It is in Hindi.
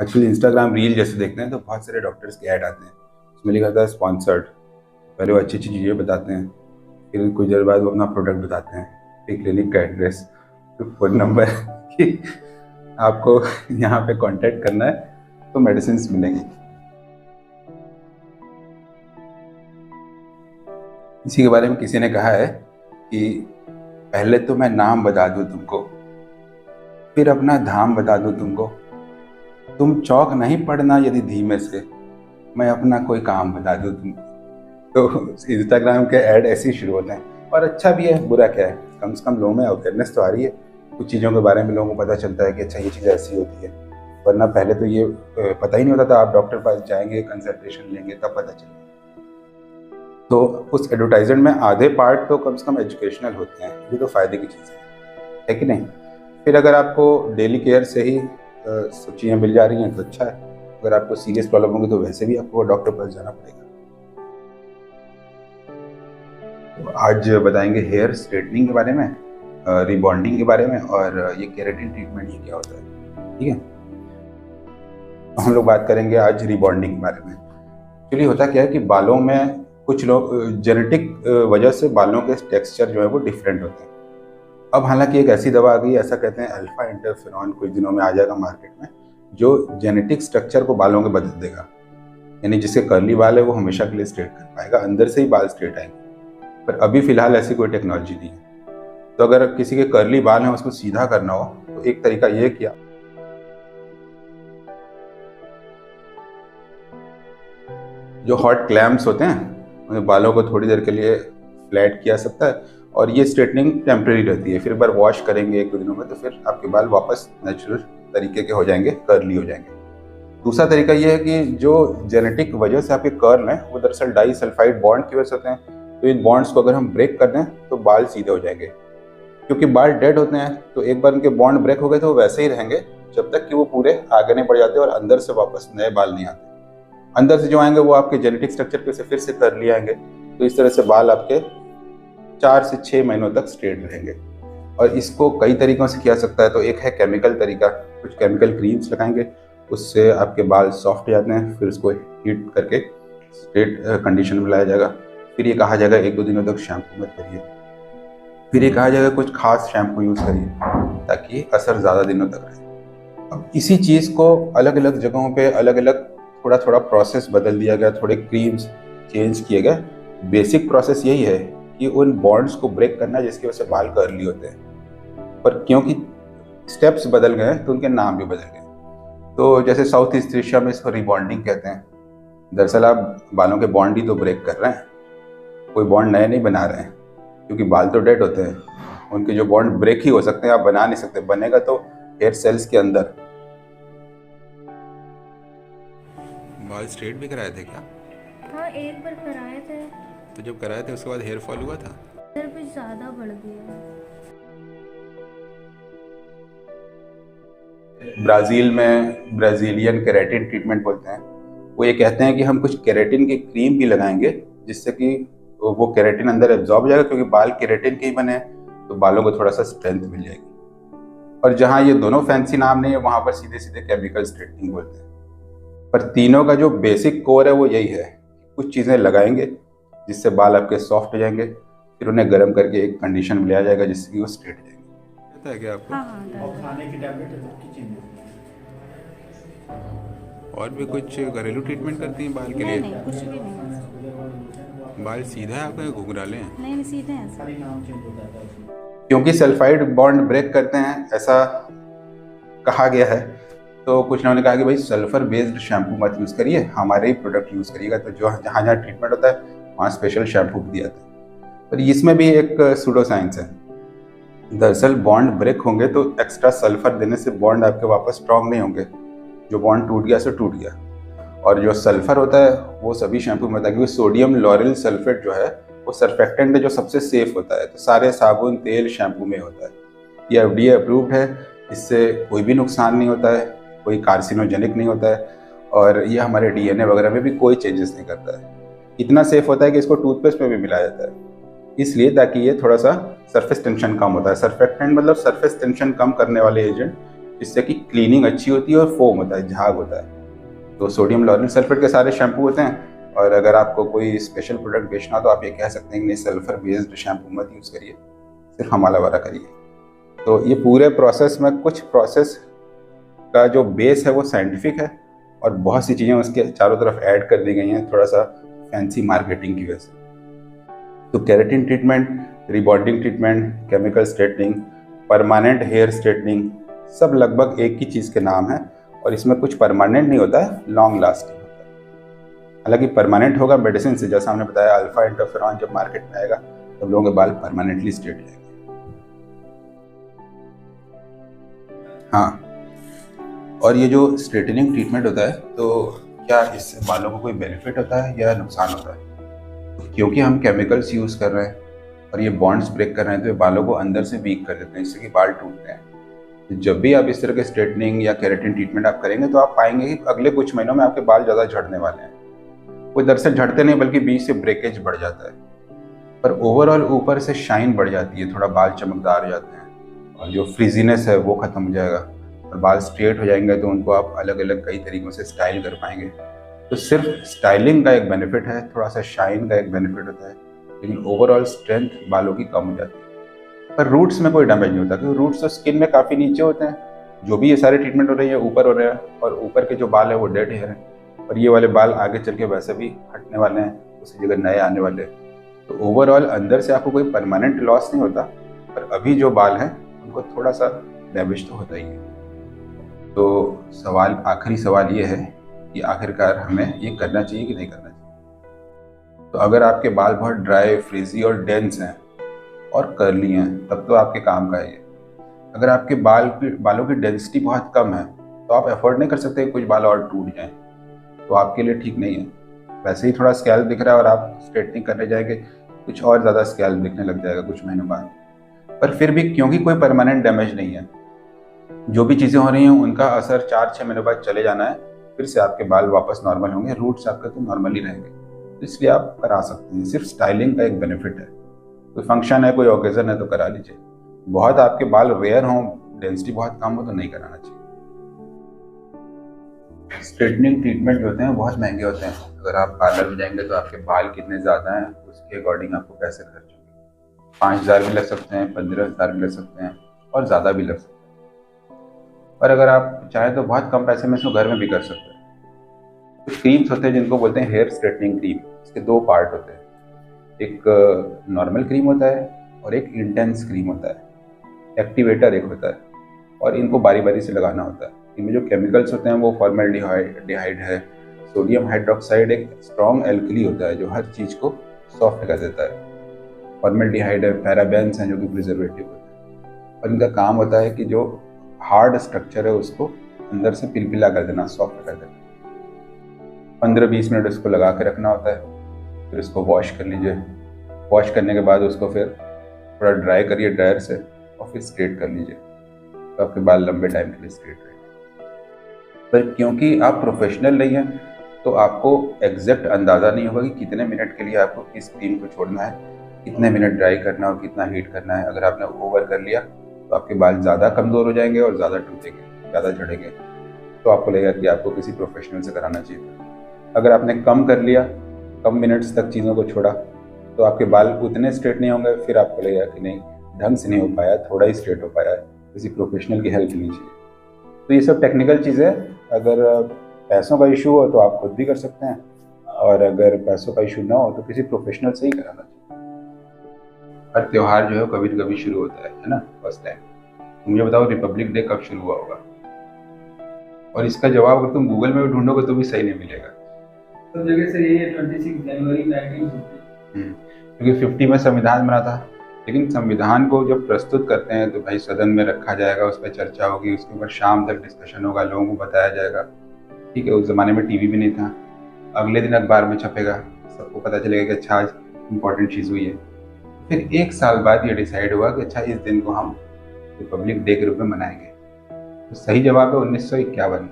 एक्चुअली इंस्टाग्राम रील जैसे देखते हैं तो बहुत सारे डॉक्टर्स के ऐड आते हैं, उसमें लिखा था स्पॉन्सर्ड। पहले वो अच्छी अच्छी चीज़ें बताते हैं, फिर कुछ देर बाद वो अपना प्रोडक्ट बताते हैं, फिर क्लिनिक का एड्रेस, फिर फ़ोन नंबर कि आपको यहाँ पे कांटेक्ट करना है तो मेडिसिन मिलेंगी। इसी के बारे में किसी ने कहा है कि पहले तो मैं नाम बता दूँ तुमको, फिर अपना धाम बता दूँ तुमको, तुम चौक नहीं पड़ना यदि धीमे से, मैं अपना कोई काम बता दूँ तुमको। तो इंस्टाग्राम के ऐड ऐसे ही शुरू होते हैं, और अच्छा भी है, बुरा क्या है, कम से कम लोगों में अवेयरनेस तो आ रही है, कुछ चीज़ों के बारे में लोगों को पता चलता है कि अच्छा ये चीज़ ऐसी होती है, वरना पहले तो ये पता ही नहीं होता था। आप डॉक्टर पास जाएंगे, कंसल्टेशन लेंगे, तब पता चलेगा। तो उस एडवर्टाइजमेंट में आधे पार्ट तो कम से कम एजुकेशनल होते हैं, ये तो फ़ायदे की चीज़ है कि नहीं। फिर अगर आपको डेली केयर से ही सब चीज़ें मिल जा रही हैं तो अच्छा है, अगर आपको सीरियस प्रॉब्लम होगी तो वैसे भी आपको डॉक्टर पास जाना पड़ेगा। तो आज बताएंगे हेयर स्ट्रेटनिंग के बारे में, रिबॉन्डिंग के बारे में, और ये केराटिन ट्रीटमेंट ये क्या होता है, ठीक है। तो हम लोग बात करेंगे आज रिबॉन्डिंग के बारे में। एक्चुअली होता क्या है कि बालों में कुछ लोग जेनेटिक वजह से बालों के टेक्सचर जो है वो डिफरेंट होते हैं। अब हालांकि एक ऐसी दवा आ गई, ऐसा कहते हैं अल्फा इंटरफेरॉन, कुछ दिनों में आ जाएगा मार्केट में, जो जेनेटिक स्ट्रक्चर को बालों के बदल देगा। यानी जिसके कर्ली बाल है वो हमेशा के लिए स्ट्रेट कर पाएगा, अंदर से ही बाल स्ट्रेट आएंगे। पर अभी फिलहाल ऐसी कोई टेक्नोलॉजी नहीं है। तो अगर किसी के कर्ली बाल हैं उसको सीधा करना हो तो एक तरीका ये किया, जो हॉट क्लैम्प्स होते हैं उन्हें बालों को थोड़ी देर के लिए फ्लैट किया सकता है, और ये स्ट्रेटनिंग टेम्परेरी रहती है। फिर एक बार वॉश करेंगे 1-2 दिनों में तो फिर आपके बाल वापस नेचुरल तरीके के हो जाएंगे, कर्ली हो जाएंगे। दूसरा तरीका ये है कि जो जेनेटिक वजह से आपके कर्ल हैं वो दरअसल डाई सल्फाइड बॉन्ड की वजह से होते हैं। तो इन बॉन्ड्स को अगर हम ब्रेक कर दें तो बाल सीधे हो जाएंगे, क्योंकि बाल डेड होते हैं। तो एक बार उनके बॉन्ड ब्रेक हो गए तो वो वैसे ही रहेंगे जब तक कि वो पूरे आगे नहीं बढ़ जाते और अंदर से वापस नए बाल नहीं आते। अंदर से जो आएंगे वो आपके जेनेटिक स्ट्रक्चर पे से फिर से कर्ली आएंगे। तो इस तरह से बाल आपके 4 से 6 महीनों तक स्ट्रेट रहेंगे। और इसको कई तरीकों से किया सकता है। तो एक है केमिकल तरीका, कुछ केमिकल क्रीम्स लगाएंगे, उससे आपके बाल सॉफ्ट हो जाते हैं, फिर उसको हीट करके स्ट्रेट कंडीशन में लाया जाएगा। फिर ये कहा जाएगा 1-2 दिनों तक शैम्पू मत करिए, फिर ये कहा जाएगा कुछ खास शैम्पू यूज़ करिए ताकि असर ज़्यादा दिनों तक रहे। अब इसी चीज़ को अलग अलग जगहों पे अलग अलग थोड़ा थोड़ा प्रोसेस बदल दिया गया, थोड़े क्रीम्स चेंज किए गए। बेसिक प्रोसेस यही है कि उन बॉन्ड्स को ब्रेक करना जिसकी वजह से बाल कर्ली होते हैं, पर क्योंकि स्टेप्स बदल गए तो उनके नाम भी बदल गए। तो जैसे साउथ ईस्ट एशिया में इसको रिबॉन्डिंग कहते हैं। दरअसल आप बालों के बॉन्ड ही तो ब्रेक कर रहे हैं, कोई बॉन्ड नए नहीं बना रहे हैं, क्योंकि बाल तो डेड होते हैं। उनके जो बॉन्ड ब्रेक ही हो सकते हैं, आप बना नहीं सकते, बनेगा तो हेयर सेल्स के अंदर। बाल स्ट्रेट भी कराए थे क्या? हाँ, एक बार कराए थे। तो जब कराए थे उसके बाद हेयर फॉल हुआ था? इधर कुछ ज़्यादा बढ़ गया। ब्राज़ील में ब्राज़ीलियन केराटिन ट्रीटमेंट बोलते हैं। वो ये कहते हैं कि हम कुछ केराटिन की क्रीम भी लगाएंगे जिससे कि वो केराटिन अंदर एब्जॉर्ब हो जाएगा, क्योंकि बाल केराटिन के ही बने हैं, तो बालों को थोड़ा सा स्ट्रेंथ मिल जाएगी। और जहाँ ये दोनों फैंसी नाम नहीं है वहाँ पर सीधे सीधे केमिकल स्ट्रेटनिंग बोलते हैं। पर तीनों का जो बेसिक कोर है वो यही है, कुछ चीज़ें लगाएंगे जिससे बाल आपके सॉफ्ट हो जाएंगे, फिर उन्हें गर्म करके एक कंडीशन में लिया जाएगा जिससे कि वो स्ट्रेट हो जाएंगे। पता है क्या आपको? हाँ हाँ, और खाने की टैबलेट है सबकी चेंज होती और भी कुछ घरेलू ट्रीटमेंट करती हैं बाल के नहीं लिए? नहीं, कुछ भी नहीं। बाल सीधा है आपके घुंघराले हैं? नहीं नहीं, सीधे हैं सब। खाली नाम चेंज होता है उसमें। क्योंकि सल्फाइड बॉन्ड ब्रेक करते हैं ऐसा कहा गया है, तो कुछ लोगों ने कहा कि भाई सल्फर बेस्ड शैम्पू मत यूज़ करिए, हमारे ही प्रोडक्ट यूज़ करिएगा। तो जो जहाँ जहाँ ट्रीटमेंट होता है वहाँ स्पेशल शैम्पू दिया था। पर इसमें भी एक सूडो साइंस है। दरअसल बॉन्ड ब्रेक होंगे तो एक्स्ट्रा सल्फर देने से बॉन्ड आपके वापस स्ट्रांग नहीं होंगे, जो बॉन्ड टूट गया सो टूट गया। और जो सल्फर होता है वो सभी शैम्पू में होता है, क्योंकि सोडियम लॉरिल सल्फेट जो है वो सर्फेक्टेंट है जो सबसे सेफ होता है। तो सारे साबुन तेल शैम्पू में होता है। ये FDA अप्रूव्ड है, इससे कोई भी नुकसान नहीं होता है, कोई कार्सिनोजेनिक नहीं होता है, और ये हमारे DNA वगैरह में भी कोई चेंजेस नहीं करता है। इतना सेफ होता है कि इसको टूथपेस्ट में भी मिलाया जाता है, इसलिए ताकि ये थोड़ा सा सरफेस टेंशन कम होता है। सर्फेक्टेंट मतलब सरफेस टेंशन कम करने वाले एजेंट जिससे कि क्लीनिंग अच्छी होती है और फोम होता है, झाग होता है। तो सोडियम लॉरेल सल्फेट के सारे शैम्पू होते हैं, और अगर आपको कोई स्पेशल प्रोडक्ट बेचना तो आप ये कह सकते हैं कि नहीं, सल्फर बेस्ड शैम्पू मत यूज़ करिए, सिर्फ हमाला वाला करिए। तो ये पूरे प्रोसेस में कुछ प्रोसेस का जो बेस है वो साइंटिफिक है, और बहुत सी चीज़ें उसके चारों तरफ ऐड कर दी गई हैं थोड़ा सा फैंसी मार्केटिंग की वजह से। तो keratin treatment, rebonding treatment, chemical straightening, permanent hair straightening, सब लगभग एक ही चीज़ के नाम है, और इसमें कुछ परमानेंट नहीं होता है, लॉन्ग लास्टिंग होता है। हालांकि परमानेंट होगा मेडिसिन से, जैसा हमने बताया अल्फा इंटरफेरॉन जब मार्केट में आएगा तब लोगों के बाल परमानेंटली स्ट्रेट जाएंगे। हाँ, और ये जो स्ट्रेटनिंग ट्रीटमेंट होता है, तो क्या इससे बालों को कोई बेनिफिट होता है या नुकसान होता है? क्योंकि हम केमिकल्स यूज़ कर रहे हैं और ये बॉन्ड्स ब्रेक कर रहे हैं, तो ये बालों को अंदर से वीक कर देते हैं, जिससे कि बाल टूटते हैं। तो जब भी आप इस तरह के स्ट्रेटनिंग या केराटिन ट्रीटमेंट आप करेंगे तो आप पाएंगे कि अगले कुछ महीनों में आपके बाल ज़्यादा झड़ने वाले हैं। वो दरअसल झड़ते नहीं, बल्कि बीच से ब्रेकेज बढ़ जाता है, पर ओवरऑल ऊपर से शाइन बढ़ जाती है, थोड़ा बाल चमकदार हो जाते हैं, और जो फ्रीजीनेस है वो ख़त्म हो जाएगा, और बाल स्ट्रेट हो जाएंगे, तो उनको आप अलग अलग कई तरीक़ों से स्टाइल कर पाएंगे। तो सिर्फ स्टाइलिंग का एक बेनिफिट है, थोड़ा सा शाइन का एक बेनिफिट होता है, लेकिन ओवरऑल स्ट्रेंथ बालों की कम हो जाती है। पर रूट्स में कोई डैमेज नहीं होता, क्योंकि रूट्स तो स्किन में काफ़ी नीचे होते हैं। जो भी ये सारे ट्रीटमेंट हो रही है ऊपर हो रहे हैं, और ऊपर के जो बाल है वो डेड हेयर हैं, और ये वाले बाल आगे चल के वैसे भी हटने वाले हैं, उसी जगह नए आने वाले हैं। तो ओवरऑल अंदर से आपको कोई परमानेंट लॉस नहीं होता, पर अभी जो बाल हैं उनको थोड़ा सा डैमेज तो होता ही है। तो आखिरी सवाल ये है कि आखिरकार हमें ये करना चाहिए कि नहीं करना चाहिए। तो अगर आपके बाल बहुत ड्राई, फ्रीजी और डेंस हैं और कर्ली हैं, तब तो आपके काम का है ये। अगर आपके बालों की डेंसिटी बहुत कम है, तो आप अफोर्ड नहीं कर सकते कि कुछ बाल और टूट जाएं, तो आपके लिए ठीक नहीं है। वैसे ही थोड़ा स्कैल्प दिख रहा है और आप स्ट्रेटनिंग करने जाएंगे, कुछ और ज़्यादा स्कैल्प दिखने लग जाएगा कुछ महीनों बाद। पर फिर भी क्योंकि कोई परमानेंट डैमेज नहीं है, जो भी चीज़ें हो रही हैं उनका असर 4-6 महीनों बाद चले जाना है, फिर से आपके बाल वापस नॉर्मल होंगे, रूट्स आपके तो नॉर्मल ही रहेंगे। तो इसलिए आप करा सकते हैं, सिर्फ स्टाइलिंग का एक बेनिफिट है। कोई फंक्शन है, कोई ओकेजन है तो करा लीजिए। बहुत आपके बाल रेयर हों, डेंसिटी बहुत कम हो तो नहीं कराना चाहिए। स्ट्रेटनिंग ट्रीटमेंट जो होते हैं बहुत महंगे होते हैं। अगर आप पार्लर में जाएंगे तो आपके बाल कितने ज़्यादा हैं उसके अकॉर्डिंग आपको पैसे खर्च होंगे। 5,000 भी लग सकते हैं, 15,000 भी लग सकते हैं, और ज़्यादा भी लग सकते हैं। पर अगर आप चाहें तो बहुत कम पैसे में इसको घर में भी कर सकते हैं। कुछ क्रीम्स होते हैं जिनको बोलते हैं हेयर स्ट्रेटनिंग क्रीम। इसके 2 पार्ट होते हैं, एक नॉर्मल क्रीम होता है और एक इंटेंस क्रीम होता है। एक्टिवेटर एक होता है, और इनको बारी बारी से लगाना होता है। इनमें जो केमिकल्स होते हैं वो फॉर्मल्डिहाइड है, सोडियम हाइड्रोक्साइड एक स्ट्रॉन्ग एल्कली होता है जो हर चीज़ को सॉफ्ट कर देता है। फॉर्मल्डिहाइड है, पैराबेन्स हैं जो कि प्रिजर्वेटिव होते हैं, और इनका काम होता है कि जो हार्ड स्ट्रक्चर है उसको अंदर से पिलपिला कर देना, सॉफ्ट कर देना। 15-20 मिनट उसको लगा के रखना होता है, फिर उसको वॉश कर लीजिए। वॉश करने के बाद उसको फिर थोड़ा ड्राई करिए ड्रायर से, और फिर स्ट्रेट कर लीजिए, तो आपके बाल लंबे टाइम के लिए स्ट्रेट रहेंगे। पर क्योंकि आप प्रोफेशनल नहीं हैं, तो आपको एग्जैक्ट अंदाज़ा नहीं होगा कि कितने मिनट के लिए आपको किस क्रीम को छोड़ना है, कितने मिनट ड्राई करना और कितना हीट करना है। अगर आपने ओवर कर लिया तो आपके बाल ज़्यादा कमज़ोर हो जाएंगे और ज़्यादा टूटेंगे, ज़्यादा झड़ेंगे, तो आपको लगेगा कि आपको किसी प्रोफेशनल से कराना चाहिए था। अगर आपने कम कर लिया, कम मिनट्स तक चीज़ों को छोड़ा, तो आपके बाल उतने स्ट्रेट नहीं होंगे, फिर आपको लगेगा कि नहीं, ढंग से नहीं हो पाया, थोड़ा ही स्ट्रेट हो पाया, किसी प्रोफेशनल की हेल्प लेनी चाहिए। तो ये सब टेक्निकल चीज़ें, अगर पैसों का इशू हो तो आप खुद भी कर सकते हैं, और अगर पैसों का इशू ना हो तो किसी प्रोफेशनल से ही कराना चाहिए। हर त्यौहार जो है कभी न कभी शुरू होता है ना, फर्स्ट टाइम। मुझे बताओ रिपब्लिक डे कब शुरू हुआ होगा? और इसका जवाब अगर तुम गूगल में भी ढूंढोगे तो भी सही नहीं मिलेगा। सब जगह से ये 26 जनवरी 1950, क्योंकि 50 में संविधान बना था। लेकिन संविधान को जब प्रस्तुत करते हैं तो भाई सदन में रखा जाएगा, उस पर चर्चा होगी, उसके ऊपर शाम तक डिस्कशन होगा, लोगों को बताया जाएगा। ठीक है, उस ज़माने में टीवी भी नहीं था। अगले दिन अखबार में छपेगा, सबको पता चलेगा कि अच्छा आज इम्पोर्टेंट चीज़ हुई है। फिर 1 साल बाद ये डिसाइड हुआ कि अच्छा इस दिन को हम रिपब्लिक डे के रूप में मनाएंगे। तो सही जवाब है 1951।